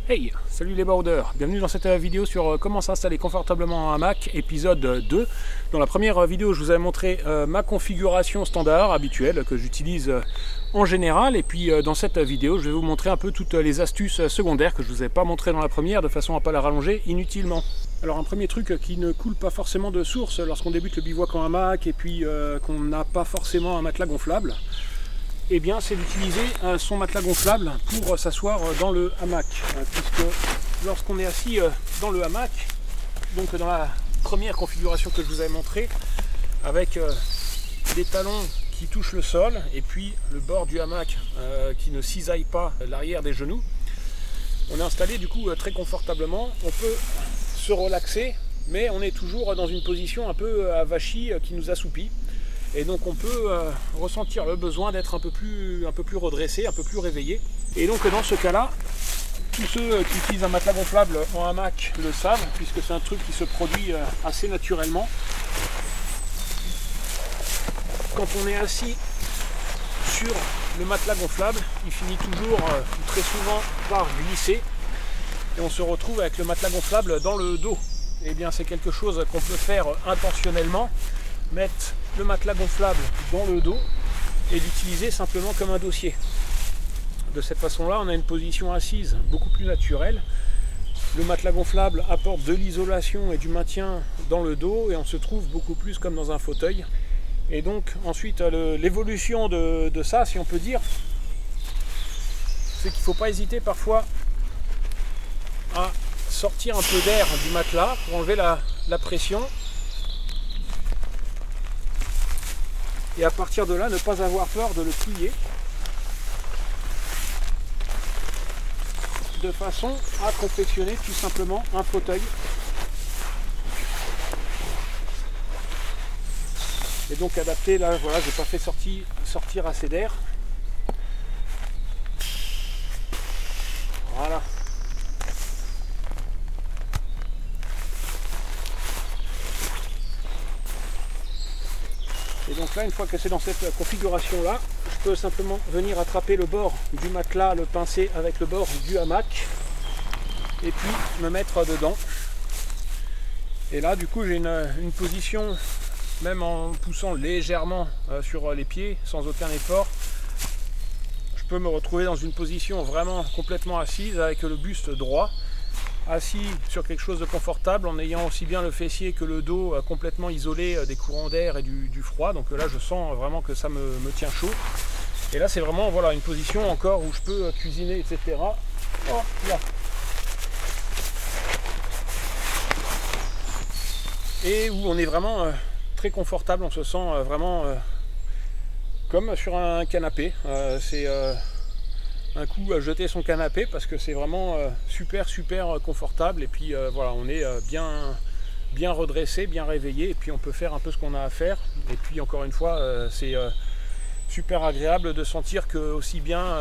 Hey, salut les boarders, bienvenue dans cette vidéo sur comment s'installer confortablement un hamac, épisode 2. Dans la première vidéo, je vous avais montré ma configuration standard habituelle que j'utilise en général. Et puis dans cette vidéo, je vais vous montrer un peu toutes les astuces secondaires que je ne vous ai pas montrées dans la première, de façon à ne pas la rallonger inutilement. Alors un premier truc qui ne coule pas forcément de source lorsqu'on débute le bivouac en hamac et puis qu'on n'a pas forcément un matelas gonflable, eh bien c'est d'utiliser son matelas gonflable pour s'asseoir dans le hamac, puisque lorsqu'on est assis dans le hamac, donc dans la première configuration que je vous avais montrée, avec des talons qui touchent le sol et puis le bord du hamac qui ne cisaille pas l'arrière des genoux, on est installé du coup très confortablement. On peut se relaxer, mais on est toujours dans une position un peu avachie qui nous assoupit. Et donc on peut ressentir le besoin d'être un peu plus redressé, un peu plus réveillé. Et donc dans ce cas-là, tous ceux qui utilisent un matelas gonflable en hamac le savent, puisque c'est un truc qui se produit assez naturellement. Quand on est assis sur le matelas gonflable, il finit toujours, ou très souvent, par glisser. Et on se retrouve avec le matelas gonflable dans le dos. Et bien c'est quelque chose qu'on peut faire intentionnellement, mettre le matelas gonflable dans le dos et l'utiliser simplement comme un dossier. De cette façon-là, on a une position assise beaucoup plus naturelle. Le matelas gonflable apporte de l'isolation et du maintien dans le dos et on se trouve beaucoup plus comme dans un fauteuil. Et donc ensuite, l'évolution de ça, si on peut dire, c'est qu'il ne faut pas hésiter parfois à sortir un peu d'air du matelas pour enlever la pression. Et à partir de là, ne pas avoir peur de le plier de façon à confectionner tout simplement un fauteuil. Et donc adapté, là voilà, j'ai pas fait sortir assez d'air. Voilà. Et donc là, une fois que c'est dans cette configuration-là, je peux simplement venir attraper le bord du matelas, le pincer avec le bord du hamac, et puis me mettre dedans. Et là, du coup, j'ai une position, même en poussant légèrement sur les pieds, sans aucun effort, je peux me retrouver dans une position vraiment complètement assise, avec le buste droit, assis sur quelque chose de confortable en ayant aussi bien le fessier que le dos complètement isolé des courants d'air et du froid. Donc là je sens vraiment que ça me tient chaud. Et là c'est vraiment voilà, une position encore où je peux cuisiner, etc. Oh, là. Et où on est vraiment très confortable, on se sent vraiment comme sur un canapé. C'est un coup à jeter son canapé parce que c'est vraiment super confortable et puis voilà, on est bien redressé, bien réveillé et puis on peut faire un peu ce qu'on a à faire. Et puis encore une fois, c'est super agréable de sentir que aussi bien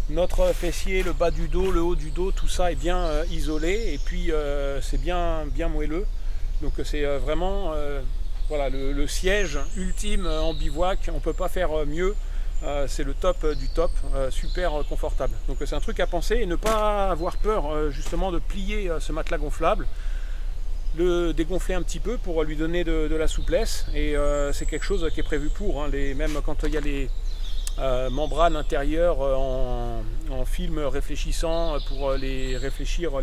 notre fessier, le bas du dos, le haut du dos, tout ça est bien isolé et puis c'est bien moelleux. Donc c'est vraiment voilà, le siège ultime en bivouac, on ne peut pas faire mieux. C'est le top du top, super confortable. Donc c'est un truc à penser et ne pas avoir peur justement de plier ce matelas gonflable, le dégonfler un petit peu pour lui donner de la souplesse. Et c'est quelque chose qui est prévu pour, hein, même quand il y a les membranes intérieures en film réfléchissant pour les réfléchir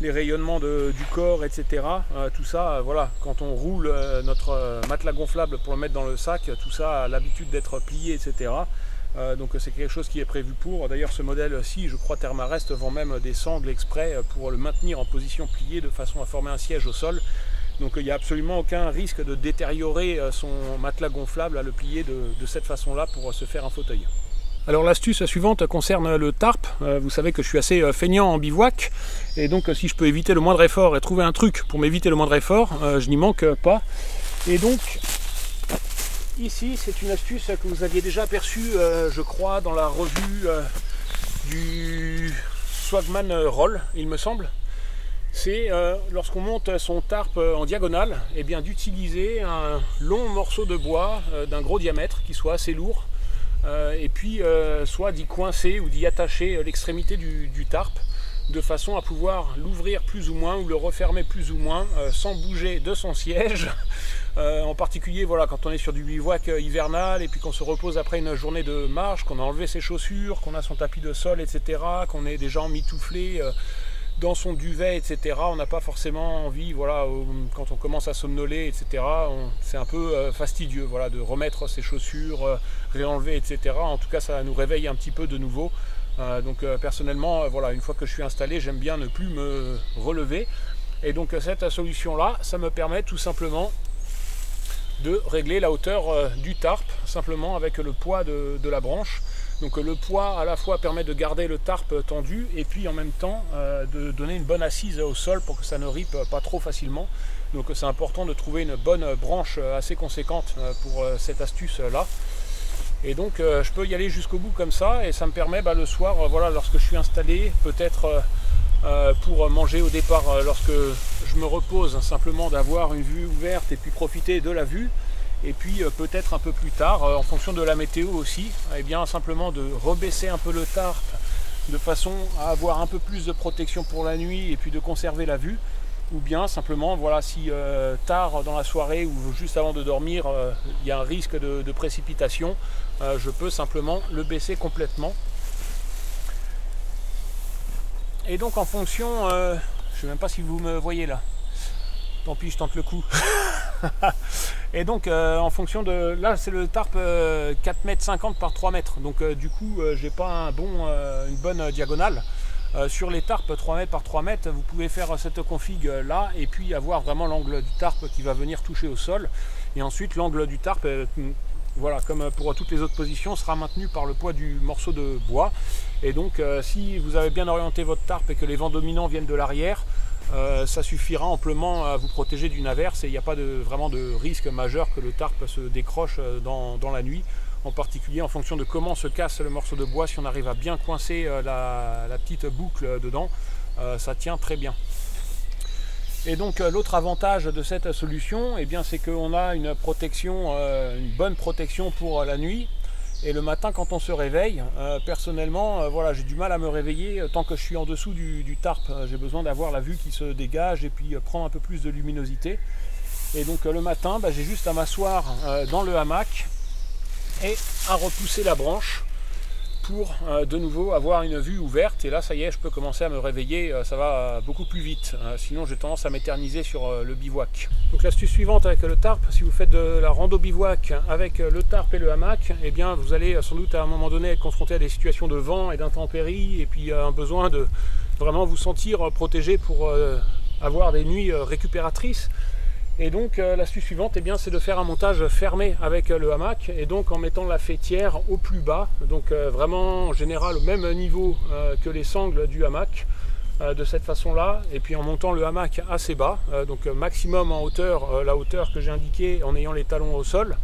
les rayonnements du corps, etc. Tout ça, voilà, quand on roule notre matelas gonflable pour le mettre dans le sac, tout ça a l'habitude d'être plié, etc. Donc c'est quelque chose qui est prévu pour. D'ailleurs ce modèle-ci, je crois Thermarest vend même des sangles exprès pour le maintenir en position pliée de façon à former un siège au sol. Donc il n'y a absolument aucun risque de détériorer son matelas gonflable à le plier de cette façon-là pour se faire un fauteuil. Alors l'astuce suivante concerne le tarp. Vous savez que je suis assez feignant en bivouac et donc si je peux éviter le moindre effort et trouver un truc pour m'éviter le moindre effort, je n'y manque pas. Et donc ici c'est une astuce que vous aviez déjà aperçue je crois dans la revue du Swagman Roll, il me semble. C'est lorsqu'on monte son tarp en diagonale, et bien d'utiliser un long morceau de bois d'un gros diamètre qui soit assez lourd. Et puis soit d'y coincer ou d'y attacher l'extrémité du tarp de façon à pouvoir l'ouvrir plus ou moins ou le refermer plus ou moins sans bouger de son siège. En particulier voilà, quand on est sur du bivouac hivernal et puis qu'on se repose après une journée de marche, qu'on a enlevé ses chaussures, qu'on a son tapis de sol, etc., qu'on est déjà emmitouflé dans son duvet, etc. On n'a pas forcément envie, voilà, quand on commence à somnoler, etc., c'est un peu fastidieux, voilà, de remettre ses chaussures, réenlever, etc. En tout cas, ça nous réveille un petit peu de nouveau. Donc personnellement, voilà, une fois que je suis installé, j'aime bien ne plus me relever. Et donc cette solution-là, ça me permet tout simplement de régler la hauteur du tarp, simplement avec le poids de la branche. Donc le poids à la fois permet de garder le tarp tendu et puis en même temps de donner une bonne assise au sol pour que ça ne ripe pas trop facilement. Donc c'est important de trouver une bonne branche assez conséquente pour cette astuce là. Et donc je peux y aller jusqu'au bout comme ça et ça me permet le soir, voilà, lorsque je suis installé, peut-être pour manger au départ, lorsque je me repose, simplement d'avoir une vue ouverte et puis profiter de la vue. Et puis peut-être un peu plus tard, en fonction de la météo aussi, eh bien simplement de rebaisser un peu le tarp de façon à avoir un peu plus de protection pour la nuit et puis de conserver la vue. Ou bien simplement, voilà, si tard dans la soirée ou juste avant de dormir, il y a un risque de précipitation, je peux simplement le baisser complètement. Et donc en fonction, je ne sais même pas si vous me voyez là, tant pis, je tente le coup. Et donc en fonction de, là c'est le tarp 4,50 m par 3 mètres, donc du coup j'ai pas une bonne diagonale. Sur les tarps 3 mètres par 3 mètres, vous pouvez faire cette config là et puis avoir vraiment l'angle du tarp qui va venir toucher au sol. Et ensuite l'angle du tarp, voilà, comme pour toutes les autres positions, sera maintenu par le poids du morceau de bois. Et donc si vous avez bien orienté votre tarp et que les vents dominants viennent de l'arrière, ça suffira amplement à vous protéger d'une averse et il n'y a pas vraiment de risque majeur que le tarp se décroche dans la nuit. En particulier en fonction de comment se casse le morceau de bois, si on arrive à bien coincer la petite boucle dedans, ça tient très bien. Et donc l'autre avantage de cette solution, eh bien, c'est qu'on a une protection, une bonne protection pour la nuit. Et le matin quand on se réveille, personnellement, voilà, j'ai du mal à me réveiller tant que je suis en dessous du tarp. J'ai besoin d'avoir la vue qui se dégage et puis prendre un peu plus de luminosité. Et donc le matin, j'ai juste à m'asseoir dans le hamac et à repousser la branche pour de nouveau avoir une vue ouverte. Et là ça y est, je peux commencer à me réveiller, ça va beaucoup plus vite, sinon j'ai tendance à m'éterniser sur le bivouac. Donc l'astuce suivante avec le tarp, si vous faites de la rando bivouac avec le tarp et le hamac, eh bien vous allez sans doute à un moment donné être confronté à des situations de vent et d'intempéries et puis un besoin de vraiment vous sentir protégé pour avoir des nuits récupératrices. Et donc l'astuce suivante, eh bien, c'est de faire un montage fermé avec le hamac et donc en mettant la faîtière au plus bas, donc vraiment en général au même niveau que les sangles du hamac, de cette façon là, et puis en montant le hamac assez bas, donc maximum en hauteur, la hauteur que j'ai indiquée en ayant les talons au sol,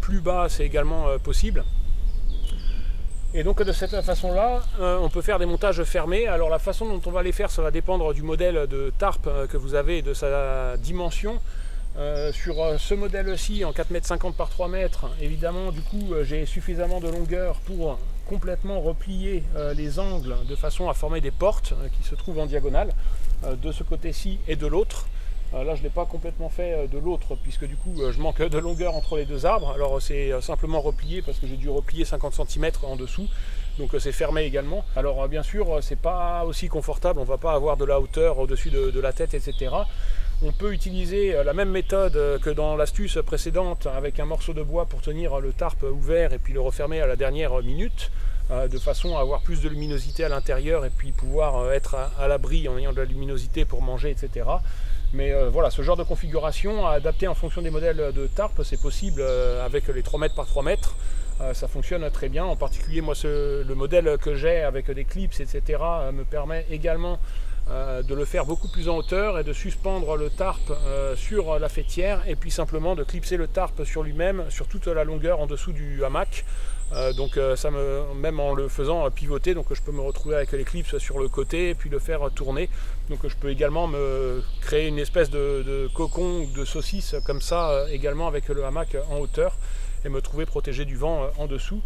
plus bas c'est également possible. Et donc de cette façon-là, on peut faire des montages fermés. Alors la façon dont on va les faire, ça va dépendre du modèle de tarp que vous avez et de sa dimension. Sur ce modèle-ci, en 4,50 m par 3 mètres, évidemment, du coup, j'ai suffisamment de longueur pour complètement replier les angles de façon à former des portes qui se trouvent en diagonale, de ce côté-ci et de l'autre. Là, je ne l'ai pas complètement fait de l'autre, puisque du coup, je manque de longueur entre les deux arbres. Alors, c'est simplement replié, parce que j'ai dû replier 50 cm en dessous. Donc, c'est fermé également. Alors, bien sûr, c'est pas aussi confortable. On ne va pas avoir de la hauteur au-dessus de la tête, etc. On peut utiliser la même méthode que dans l'astuce précédente, avec un morceau de bois pour tenir le tarp ouvert et puis le refermer à la dernière minute, de façon à avoir plus de luminosité à l'intérieur et puis pouvoir être à l'abri en ayant de la luminosité pour manger, etc. Mais voilà, ce genre de configuration à adapter en fonction des modèles de tarp, c'est possible avec les 3 mètres par 3 mètres. Ça fonctionne très bien. En particulier, moi, le modèle que j'ai avec des clips, etc., me permet également de le faire beaucoup plus en hauteur et de suspendre le tarp sur la faîtière et puis simplement de clipser le tarp sur lui-même sur toute la longueur en dessous du hamac. Donc même en le faisant pivoter, donc je peux me retrouver avec les clips sur le côté et puis le faire tourner. Donc je peux également me créer une espèce de cocon ou de saucisse comme ça également avec le hamac en hauteur et me trouver protégé du vent en dessous.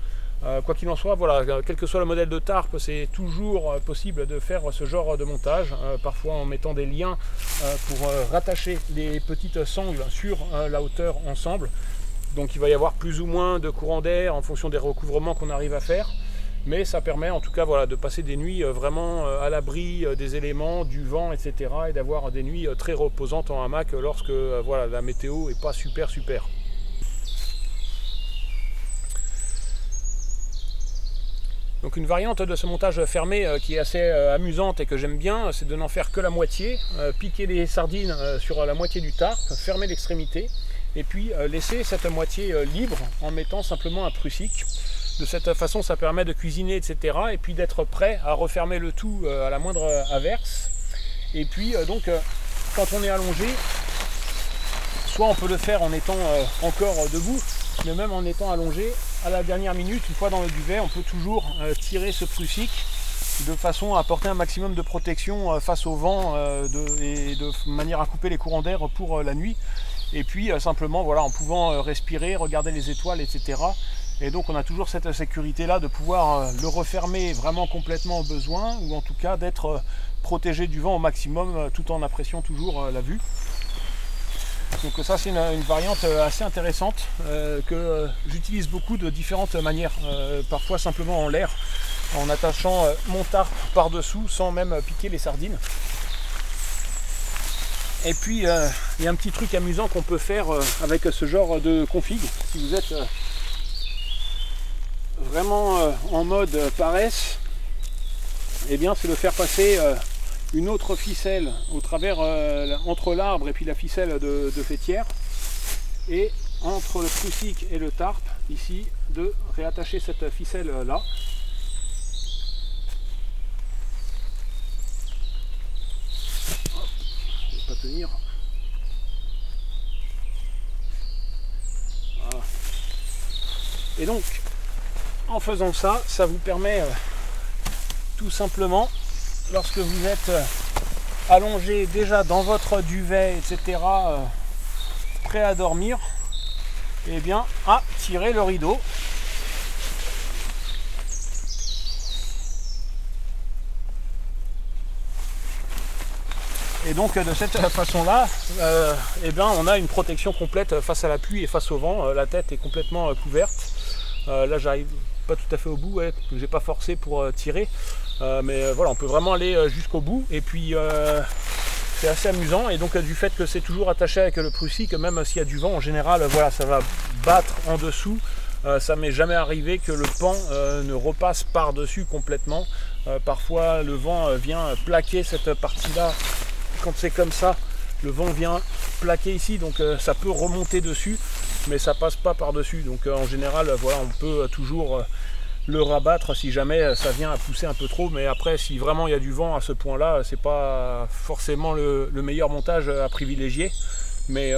Quoi qu'il en soit, voilà, quel que soit le modèle de tarpe, c'est toujours possible de faire ce genre de montage, parfois en mettant des liens pour rattacher les petites sangles sur la hauteur ensemble. Donc il va y avoir plus ou moins de courant d'air en fonction des recouvrements qu'on arrive à faire, mais ça permet en tout cas voilà, de passer des nuits vraiment à l'abri des éléments, du vent, etc. et d'avoir des nuits très reposantes en hamac lorsque voilà, la météo n'est pas super. Donc une variante de ce montage fermé qui est assez amusante et que j'aime bien, c'est de n'en faire que la moitié, piquer les sardines sur la moitié du tarp, fermer l'extrémité et puis laisser cette moitié libre en mettant simplement un prussique. De cette façon ça permet de cuisiner, etc. et puis d'être prêt à refermer le tout à la moindre averse. Et puis donc quand on est allongé, soit on peut le faire en étant encore debout, mais même en étant allongé, à la dernière minute, une fois dans le duvet, on peut toujours tirer ce prussique de façon à apporter un maximum de protection face au vent et de manière à couper les courants d'air pour la nuit. Et puis simplement voilà, en pouvant respirer, regarder les étoiles, etc. Et donc on a toujours cette sécurité là de pouvoir le refermer vraiment complètement au besoin, ou en tout cas d'être protégé du vent au maximum tout en appréciant toujours la vue. Donc ça c'est une variante assez intéressante que j'utilise beaucoup de différentes manières, parfois simplement en l'air, en attachant mon tarp par-dessous sans même piquer les sardines. Et puis il y a un petit truc amusant qu'on peut faire avec ce genre de config, si vous êtes vraiment en mode paresse, et bien c'est de faire passer une autre ficelle au travers entre l'arbre et puis la ficelle de faîtière, et entre le prussique et le tarp ici de réattacher cette ficelle là. Hop, je vais pas tenir. Voilà. Et donc en faisant ça, ça vous permet tout simplement, lorsque vous êtes allongé déjà dans votre duvet, etc., prêt à dormir, et bien à tirer le rideau. Et donc de cette façon-là, eh bien, on a une protection complète face à la pluie et face au vent. La tête est complètement couverte. Là, j'arrive pas tout à fait au bout, ouais, j'ai pas forcé pour tirer. Mais voilà, on peut vraiment aller jusqu'au bout, et puis c'est assez amusant. Et donc du fait que c'est toujours attaché avec le prussique, même s'il y a du vent en général, voilà, ça va battre en dessous. Ça m'est jamais arrivé que le pan ne repasse par dessus complètement. Parfois le vent vient plaquer cette partie là. Quand c'est comme ça, le vent vient plaquer ici, donc ça peut remonter dessus, mais ça passe pas par dessus. Donc en général, voilà, on peut toujours le rabattre si jamais ça vient à pousser un peu trop. Mais après, si vraiment il y a du vent à ce point là, c'est pas forcément le meilleur montage à privilégier. Mais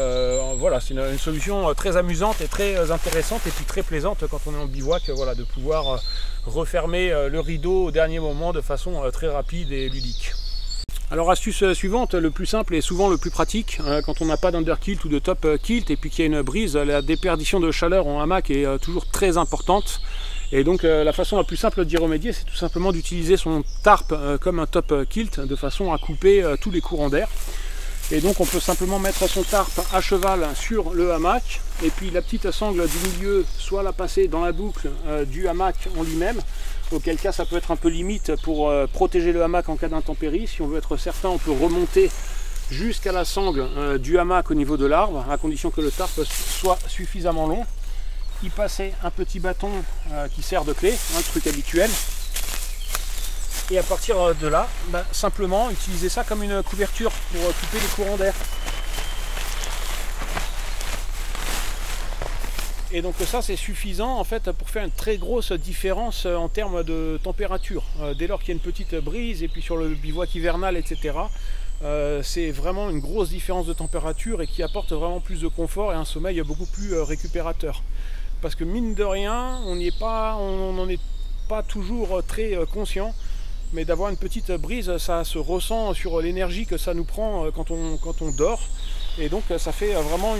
voilà, c'est une solution très amusante et très intéressante, et puis très plaisante quand on est en bivouac, voilà, de pouvoir refermer le rideau au dernier moment de façon très rapide et ludique. Alors astuce suivante, le plus simple et souvent le plus pratique, quand on n'a pas d'underkilt ou de top kilt et puis qu'il y a une brise, la déperdition de chaleur en hamac est toujours très importante. Et donc la façon la plus simple d'y remédier, c'est tout simplement d'utiliser son tarp comme un top kilt, de façon à couper tous les courants d'air. Et donc on peut simplement mettre son tarp à cheval sur le hamac, et puis la petite sangle du milieu, soit la passer dans la boucle du hamac en lui-même, auquel cas ça peut être un peu limite pour protéger le hamac en cas d'intempérie. Si on veut être certain, on peut remonter jusqu'à la sangle du hamac au niveau de l'arbre, à condition que le tarp soit suffisamment long. Y passer un petit bâton qui sert de clé, un truc habituel. Et à partir de là, simplement utiliser ça comme une couverture pour couper les courants d'air. Et donc ça c'est suffisant en fait pour faire une très grosse différence en termes de température. Dès lors qu'il y a une petite brise, et puis sur le bivouac hivernal, etc., c'est vraiment une grosse différence de température et qui apporte vraiment plus de confort et un sommeil beaucoup plus récupérateur. Parce que mine de rien, on n'en est pas toujours très conscient, mais d'avoir une petite brise, ça se ressent sur l'énergie que ça nous prend quand on dort. Et donc ça fait vraiment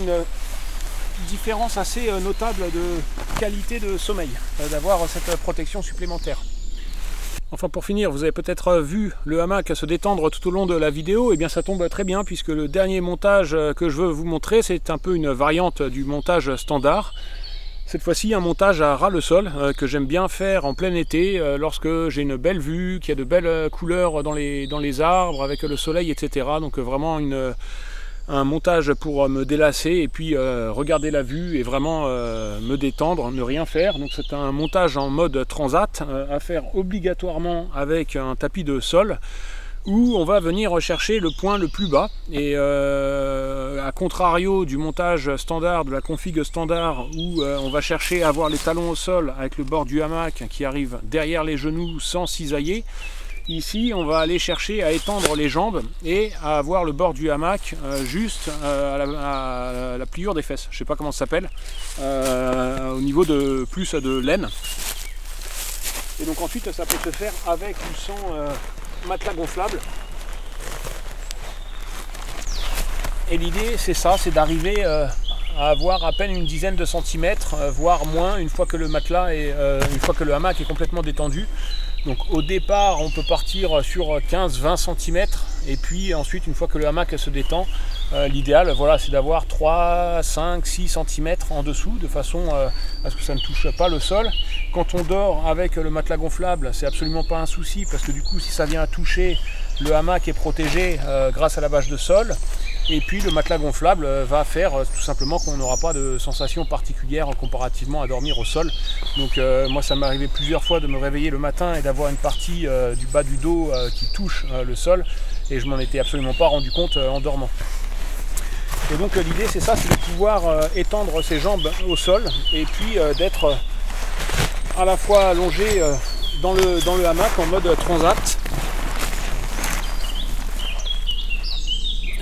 différence assez notable de qualité de sommeil, d'avoir cette protection supplémentaire. Enfin, pour finir, vous avez peut-être vu le hamac se détendre tout au long de la vidéo. Et bien ça tombe très bien puisque le dernier montage que je veux vous montrer, c'est un peu une variante du montage standard. Cette fois-ci, un montage à ras le sol que j'aime bien faire en plein été lorsque j'ai une belle vue, qu'il y a de belles couleurs dans les arbres avec le soleil, etc. Donc vraiment un montage pour me délasser et puis regarder la vue et vraiment me détendre, ne rien faire. Donc c'est un montage en mode transat à faire obligatoirement avec un tapis de sol où on va venir chercher le point le plus bas et à contrario du montage standard, de la config standard où on va chercher à avoir les talons au sol avec le bord du hamac qui arrive derrière les genoux sans cisailler. Ici, on va aller chercher à étendre les jambes et à avoir le bord du hamac juste à la pliure des fesses. Je ne sais pas comment ça s'appelle, au niveau de plus de laine. Et donc ensuite, ça peut se faire avec ou sans matelas gonflable. Et l'idée, c'est ça, c'est d'arriver à avoir à peine une dizaine de centimètres, voire moins, une fois que le matelas est, une fois que le hamac est complètement détendu. Donc au départ on peut partir sur 15-20 cm et puis ensuite une fois que le hamac se détend, l'idéal voilà, c'est d'avoir 3, 5, 6 cm en dessous de façon à ce que ça ne touche pas le sol. Quand on dort avec le matelas gonflable, c'est absolument pas un souci parce que du coup si ça vient à toucher, le hamac est protégé grâce à la bâche de sol. Et puis le matelas gonflable va faire tout simplement qu'on n'aura pas de sensation particulière comparativement à dormir au sol. Donc moi ça m'est arrivé plusieurs fois de me réveiller le matin et d'avoir une partie du bas du dos qui touche le sol et je m'en étais absolument pas rendu compte en dormant. Et donc l'idée c'est ça, c'est de pouvoir étendre ses jambes au sol et puis d'être à la fois allongé dans le hamac en mode transat.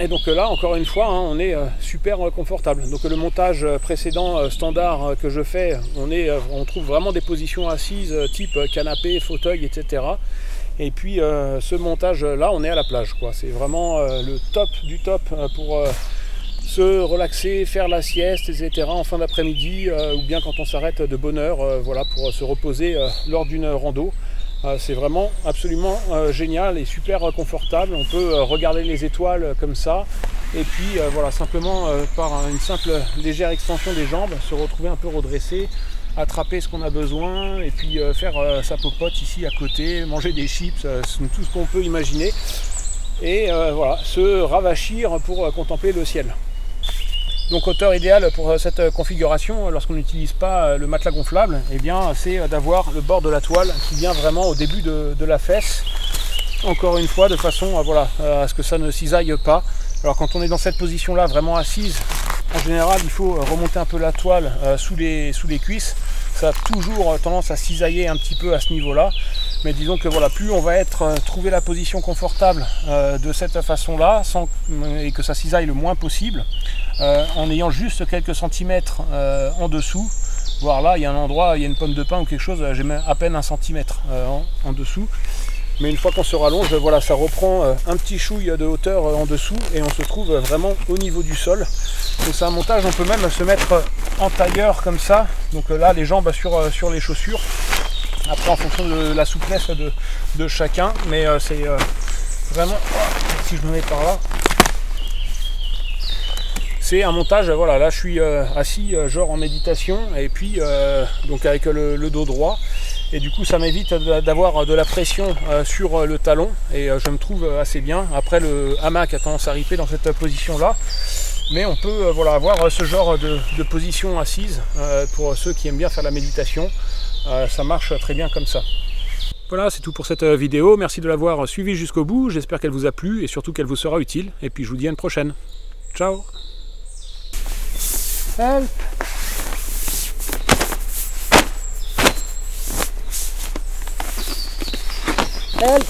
Et donc là, encore une fois, hein, on est super confortable. Donc le montage précédent standard que je fais, on trouve vraiment des positions assises type canapé, fauteuil, etc. Et puis ce montage là, on est à la plage, quoi. C'est vraiment le top du top pour se relaxer, faire la sieste, etc. en fin d'après-midi ou bien quand on s'arrête de bonne heure, voilà, pour se reposer lors d'une rando. C'est vraiment absolument génial et super confortable. On peut regarder les étoiles comme ça et puis voilà, simplement par une simple légère extension des jambes, se retrouver un peu redressé, attraper ce qu'on a besoin et puis faire sa popote ici à côté, manger des chips, tout ce qu'on peut imaginer et voilà, se ravachir pour contempler le ciel. Donc hauteur idéale pour cette configuration lorsqu'on n'utilise pas le matelas gonflable, eh bien c'est d'avoir le bord de la toile qui vient vraiment au début de la fesse, encore une fois de façon voilà, à ce que ça ne cisaille pas. Alors quand on est dans cette position là vraiment assise, en général il faut remonter un peu la toile sous les cuisses. Ça a toujours tendance à cisailler un petit peu à ce niveau là, mais disons que voilà, plus on va trouver la position confortable de cette façon là et que ça cisaille le moins possible, en ayant juste quelques centimètres en dessous, voire là il y a un endroit, il y a une pomme de pin ou quelque chose, j'ai même à peine 1 centimètre en dessous. Mais une fois qu'on se rallonge, voilà, ça reprend un petit chouille de hauteur en dessous et on se trouve vraiment au niveau du sol. Donc c'est un montage, on peut même se mettre en tailleur comme ça. Donc là, les jambes sur les chaussures. Après, en fonction de la souplesse de chacun. Mais c'est vraiment, si je me mets par là, c'est un montage, voilà, là je suis assis genre en méditation et puis donc avec le dos droit. Et du coup ça m'évite d'avoir de la pression sur le talon et je me trouve assez bien. Après le hamac a tendance à riper dans cette position là, mais on peut voilà, avoir ce genre de position assise pour ceux qui aiment bien faire la méditation. Ça marche très bien comme ça. Voilà, c'est tout pour cette vidéo. Merci de l'avoir suivi jusqu'au bout. J'espère qu'elle vous a plu et surtout qu'elle vous sera utile. Et puis je vous dis à une prochaine. Ciao. Help. Help!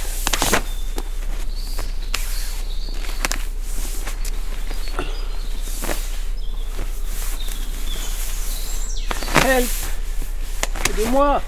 Help! Aidez-moi!